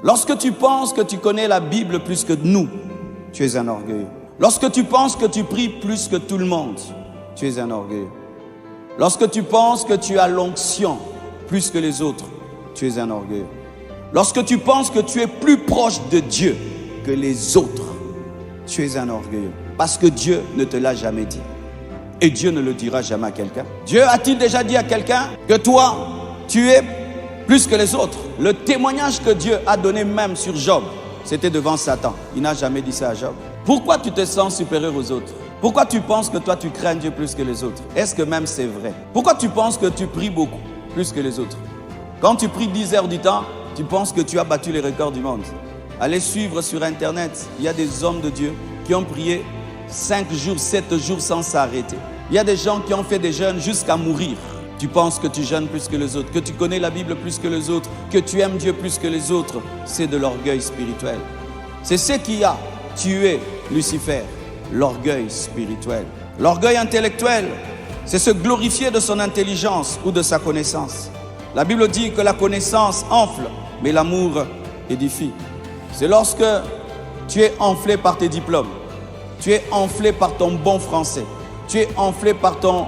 Lorsque tu penses que tu connais la Bible plus que nous, tu es un orgueilleux. Lorsque tu penses que tu pries plus que tout le monde, tu es un orgueilleux. Lorsque tu penses que tu as l'onction plus que les autres, tu es un orgueilleux. Lorsque tu penses que tu es plus proche de Dieu que les autres, tu es un orgueilleux. Parce que Dieu ne te l'a jamais dit. Et Dieu ne le dira jamais à quelqu'un. Dieu a-t-il déjà dit à quelqu'un que toi, tu es plus que les autres? Le témoignage que Dieu a donné même sur Job, c'était devant Satan. Il n'a jamais dit ça à Job. Pourquoi tu te sens supérieur aux autres? Pourquoi tu penses que toi, tu crains Dieu plus que les autres? Est-ce que même c'est vrai? Pourquoi tu penses que tu pries beaucoup plus que les autres? Quand tu pries 10 heures du temps, tu penses que tu as battu les records du monde. Allez suivre sur Internet, il y a des hommes de Dieu qui ont prié 5 jours, 7 jours sans s'arrêter. Il y a des gens qui ont fait des jeûnes jusqu'à mourir. Tu penses que tu jeûnes plus que les autres, que tu connais la Bible plus que les autres, que tu aimes Dieu plus que les autres. C'est de l'orgueil spirituel. C'est ce qui a tué Lucifer, l'orgueil spirituel. L'orgueil intellectuel, c'est se glorifier de son intelligence ou de sa connaissance. La Bible dit que la connaissance enfle, mais l'amour édifie. C'est lorsque tu es enflé par tes diplômes, tu es enflé par ton bon français, tu es enflé par ton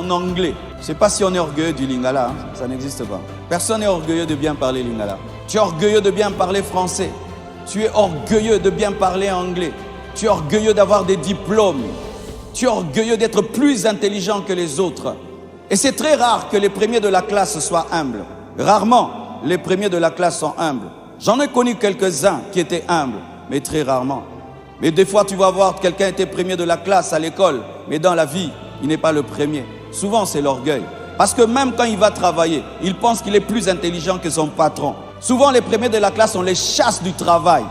anglais. Je ne sais pas si on est orgueilleux du lingala, hein? Ça n'existe pas. Personne n'est orgueilleux de bien parler lingala. Tu es orgueilleux de bien parler français. Tu es orgueilleux de bien parler anglais. Tu es orgueilleux d'avoir des diplômes. Tu es orgueilleux d'être plus intelligent que les autres. Et c'est très rare que les premiers de la classe soient humbles. Rarement, les premiers de la classe sont humbles. J'en ai connu quelques-uns qui étaient humbles, mais très rarement. Mais des fois, tu vas voir quelqu'un était premier de la classe à l'école, mais dans la vie, il n'est pas le premier. Souvent, c'est l'orgueil. Parce que même quand il va travailler, il pense qu'il est plus intelligent que son patron. Souvent, les premiers de la classe, on les chasse du travail.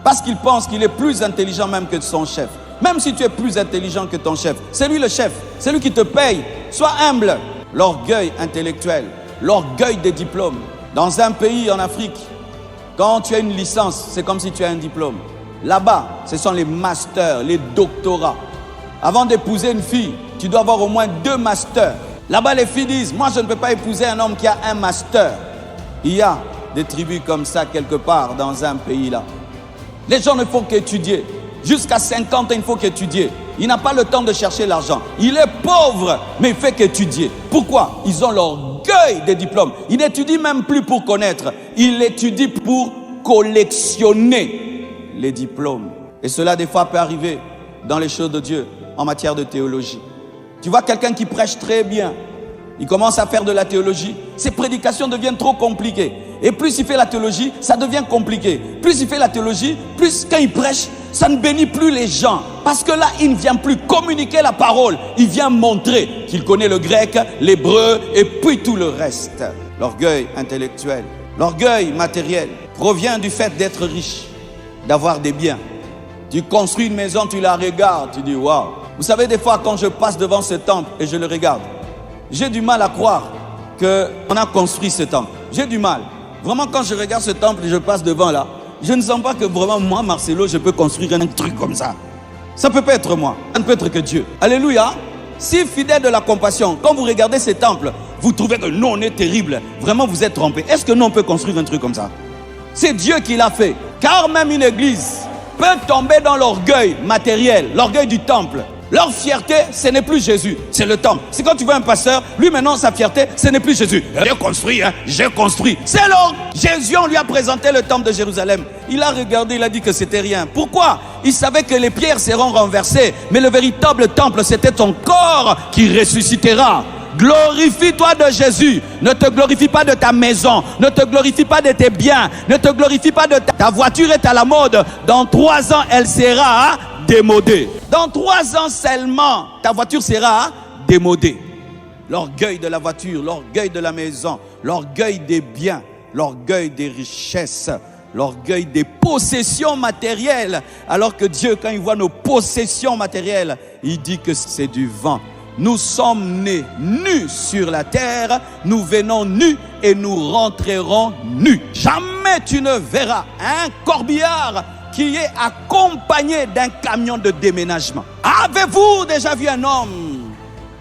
Parce qu'il pense qu'il est plus intelligent même que son chef. Même si tu es plus intelligent que ton chef, c'est lui le chef, c'est lui qui te paye. Sois humble. L'orgueil intellectuel, l'orgueil des diplômes. Dans un pays en Afrique, quand tu as une licence, c'est comme si tu as un diplôme. Là-bas, ce sont les masters, les doctorats. Avant d'épouser une fille, tu dois avoir au moins 2 masters. Là-bas, les filles disent, moi je ne peux pas épouser un homme qui a un master. Il y a des tribus comme ça quelque part dans un pays là. Les gens ne font qu'étudier. Jusqu'à 50 ans, il faut qu'étudier. Il n'a pas le temps de chercher l'argent. Il est pauvre, mais il fait qu'étudier. Pourquoi? Ils ont l'orgueil des diplômes. Il n'étudie même plus pour connaître. Il étudie pour collectionner les diplômes. Et cela, des fois, peut arriver dans les choses de Dieu, en matière de théologie. Tu vois quelqu'un qui prêche très bien. Il commence à faire de la théologie. Ses prédications deviennent trop compliquées. Et plus il fait la théologie, ça devient compliqué. Plus il fait la théologie, plus quand il prêche, ça ne bénit plus les gens. Parce que là, il ne vient plus communiquer la parole. Il vient montrer qu'il connaît le grec, l'hébreu et puis tout le reste. L'orgueil intellectuel, l'orgueil matériel provient du fait d'être riche, d'avoir des biens. Tu construis une maison, tu la regardes, tu dis waouh. Vous savez, des fois, quand je passe devant ce temple et je le regarde, j'ai du mal à croire qu'on a construit ce temple. J'ai du mal. Vraiment, quand je regarde ce temple et je passe devant là, je ne sens pas que vraiment moi, Marcelo, je peux construire un truc comme ça. Ça ne peut pas être moi. Ça ne peut être que Dieu. Alléluia. Si fidèle de la compassion, quand vous regardez ces temples, vous trouvez que nous, on est terrible. Vraiment, vous êtes trompés. Est-ce que nous, on peut construire un truc comme ça? C'est Dieu qui l'a fait. Car même une église peut tomber dans l'orgueil matériel, l'orgueil du temple. Leur fierté, ce n'est plus Jésus, c'est le temple. C'est quand tu vois un pasteur, lui maintenant sa fierté, ce n'est plus Jésus. J'ai construit, hein, j'ai construit. C'est l'orgueil. Jésus, on lui a présenté le temple de Jérusalem. Il a regardé, il a dit que c'était rien. Pourquoi? Il savait que les pierres seront renversées, mais le véritable temple, c'était ton corps qui ressuscitera. Glorifie-toi de Jésus. Ne te glorifie pas de ta maison. Ne te glorifie pas de tes biens. Ne te glorifie pas de ta voiture est à la mode. Dans 3 ans, elle sera démodée. Dans 3 ans seulement, ta voiture sera démodée. L'orgueil de la voiture, l'orgueil de la maison, l'orgueil des biens, l'orgueil des richesses, l'orgueil des possessions matérielles. Alors que Dieu, quand il voit nos possessions matérielles, il dit que c'est du vent. Nous sommes nés nus sur la terre, nous venons nus et nous rentrerons nus. Jamais tu ne verras un corbillard qui est accompagné d'un camion de déménagement. Avez-vous déjà vu un homme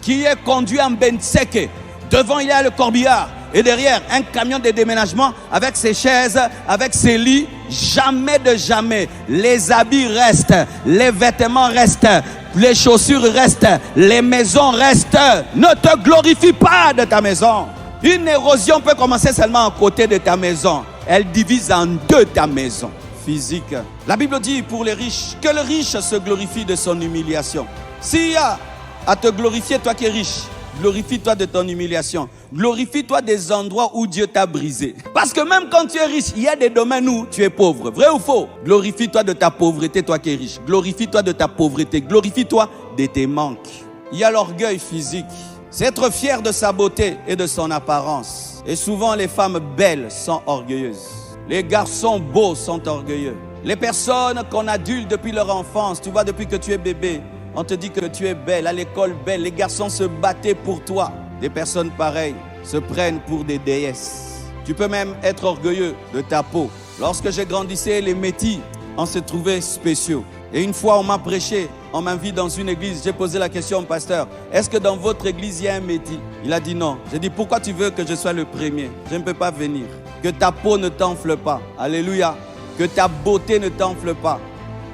qui est conduit en benseke? Devant il y a le corbillard, Et derrière, un camion de déménagement avec ses chaises, avec ses lits. Jamais de jamais. Les habits restent, les vêtements restent, les chaussures restent, les maisons restent. Ne te glorifie pas de ta maison. Une érosion peut commencer seulement à côté de ta maison. Elle divise en deux ta maison physique. La Bible dit pour les riches que le riche se glorifie de son humiliation. S'il y a à te glorifier, toi qui es riche, glorifie-toi de ton humiliation. Glorifie-toi des endroits où Dieu t'a brisé. Parce que même quand tu es riche, il y a des domaines où tu es pauvre. Vrai ou faux? Glorifie-toi de ta pauvreté, toi qui es riche. Glorifie-toi de ta pauvreté. Glorifie-toi de tes manques. Il y a l'orgueil physique. C'est être fier de sa beauté et de son apparence. Et souvent, les femmes belles sont orgueilleuses. Les garçons beaux sont orgueilleux. Les personnes qu'on adulte depuis leur enfance, tu vois, depuis que tu es bébé, on te dit que tu es belle, à l'école belle, les garçons se battaient pour toi. Des personnes pareilles se prennent pour des déesses. Tu peux même être orgueilleux de ta peau. Lorsque j'ai grandissé, les métis, on se trouvait spéciaux. Et une fois, on m'a prêché, on m'invite dans une église. J'ai posé la question au pasteur, est-ce que dans votre église, il y a un métis? Il a dit non. J'ai dit, pourquoi tu veux que je sois le premier? Je ne peux pas venir. Que ta peau ne t'enfle pas. Alléluia. Que ta beauté ne t'enfle pas.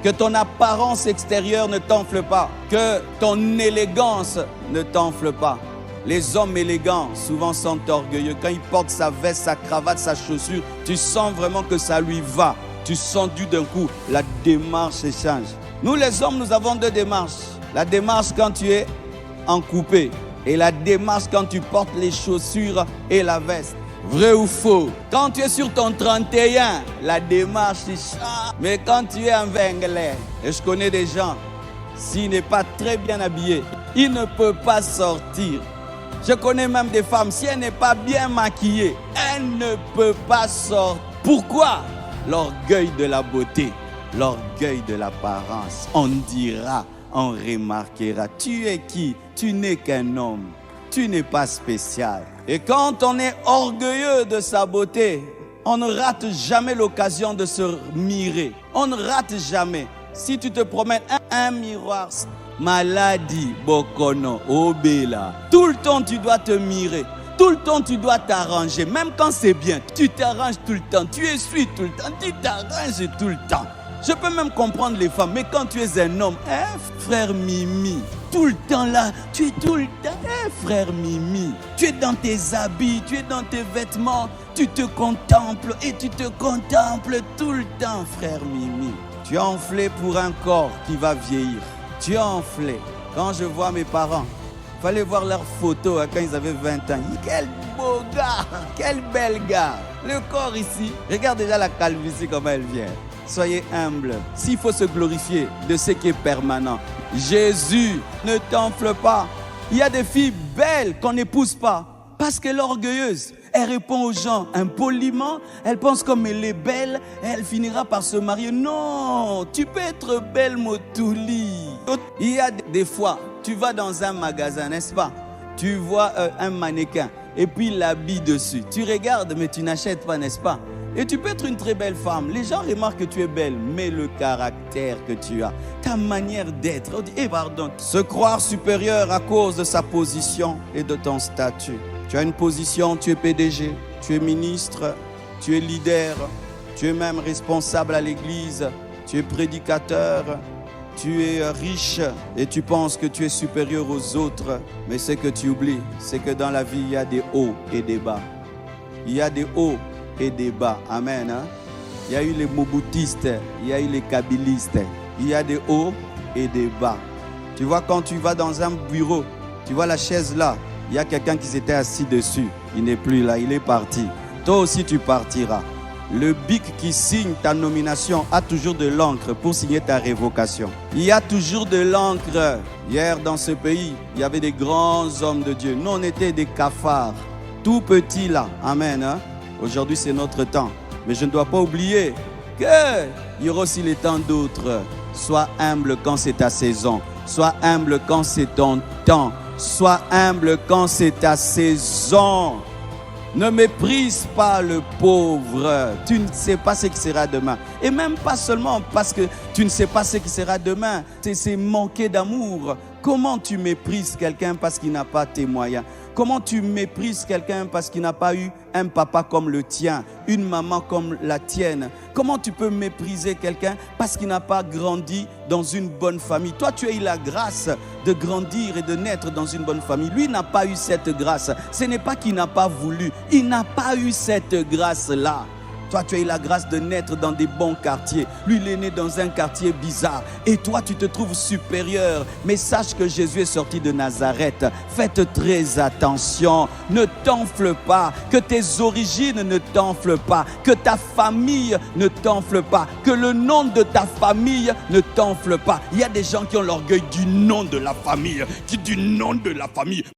Que ton apparence extérieure ne t'enfle pas. Que ton élégance ne t'enfle pas. Les hommes élégants, souvent, sont orgueilleux. Quand ils portent sa veste, sa cravate, sa chaussure, tu sens vraiment que ça lui va. Tu sens d'un coup, la démarche change. Nous, les hommes, nous avons deux démarches. La démarche quand tu es en coupé. Et la démarche quand tu portes les chaussures et la veste. Vrai ou faux? Quand tu es sur ton 31, la démarche change. Mais quand tu es en vinglais, et je connais des gens, s'il n'est pas très bien habillé, il ne peut pas sortir. Je connais même des femmes, si elle n'est pas bien maquillée, elle ne peut pas sortir. Pourquoi? L'orgueil de la beauté, l'orgueil de l'apparence. On dira, on remarquera. Tu es qui? Tu n'es qu'un homme. Tu n'es pas spécial. Et quand on est orgueilleux de sa beauté, on ne rate jamais l'occasion de se mirer. On ne rate jamais. Si tu te promènes un miroir, maladie, bokono, obéla. Tout le temps, tu dois te mirer. Tout le temps, tu dois t'arranger. Même quand c'est bien, tu t'arranges tout le temps. Tu essuies tout le temps. Tu t'arranges tout le temps. Je peux même comprendre les femmes. Mais quand tu es un homme, frère Mimi, tout le temps là, tu es tout le temps, frère Mimi. Tu es dans tes habits, tu es dans tes vêtements. Tu te contemples et tu te contemples tout le temps, frère Mimi. Tu es enflé pour un corps qui va vieillir. Tu es enflé. Quand je vois mes parents, il fallait voir leurs photos quand ils avaient 20 ans. Quel beau gars, quel bel gars. Le corps ici, regarde déjà la calvitie comment elle vient. Soyez humble. S'il faut se glorifier de ce qui est permanent, Jésus ne t'enfle pas. Il y a des filles belles qu'on n'épouse pas parce qu'elle est orgueilleuse. Elle répond aux gens impoliment. Elle pense comme elle est belle, elle finira par se marier. Non, tu peux être belle, Motouli. Il y a des fois, tu vas dans un magasin, n'est-ce pas? Tu vois un mannequin et puis l'habit dessus. Tu regardes, mais tu n'achètes pas, n'est-ce pas? Et tu peux être une très belle femme. Les gens remarquent que tu es belle, mais le caractère que tu as, ta manière d'être, on dit, pardon, se croire supérieur à cause de sa position et de ton statut. Tu as une position, tu es PDG, tu es ministre, tu es leader, tu es même responsable à l'église, tu es prédicateur, tu es riche et tu penses que tu es supérieur aux autres. Mais ce que tu oublies, c'est que dans la vie, il y a des hauts et des bas. Il y a des hauts et des bas. Amen. Hein? Il y a eu les moboutistes, il y a eu les kabylistes. Il y a des hauts et des bas. Tu vois, quand tu vas dans un bureau, tu vois la chaise là, il y a quelqu'un qui s'était assis dessus. Il n'est plus là, il est parti. Toi aussi, tu partiras. Le bic qui signe ta nomination a toujours de l'encre pour signer ta révocation. Il y a toujours de l'encre. Hier, dans ce pays, il y avait des grands hommes de Dieu. Nous, on était des cafards, tout petits là. Amen. Hein? Aujourd'hui, c'est notre temps. Mais je ne dois pas oublier qu'il y aura aussi les temps d'autres. Sois humble quand c'est ta saison. Sois humble quand c'est ton temps. Sois humble quand c'est ta saison. Ne méprise pas le pauvre. Tu ne sais pas ce qui sera demain. Et même pas seulement parce que tu ne sais pas ce qui sera demain. C'est manquer d'amour. Comment tu méprises quelqu'un parce qu'il n'a pas tes moyens? Comment tu méprises quelqu'un parce qu'il n'a pas eu un papa comme le tien, une maman comme la tienne? Comment tu peux mépriser quelqu'un parce qu'il n'a pas grandi dans une bonne famille? Toi, tu as eu la grâce de grandir et de naître dans une bonne famille. Lui n'a pas eu cette grâce. Ce n'est pas qu'il n'a pas voulu. Il n'a pas eu cette grâce-là. Toi, tu as eu la grâce de naître dans des bons quartiers. Lui, il est né dans un quartier bizarre. Et toi, tu te trouves supérieur. Mais sache que Jésus est sorti de Nazareth. Faites très attention. Ne t'enfle pas. Que tes origines ne t'enflent pas. Que ta famille ne t'enfle pas. Que le nom de ta famille ne t'enfle pas. Il y a des gens qui ont l'orgueil du nom de la famille. Du nom de la famille.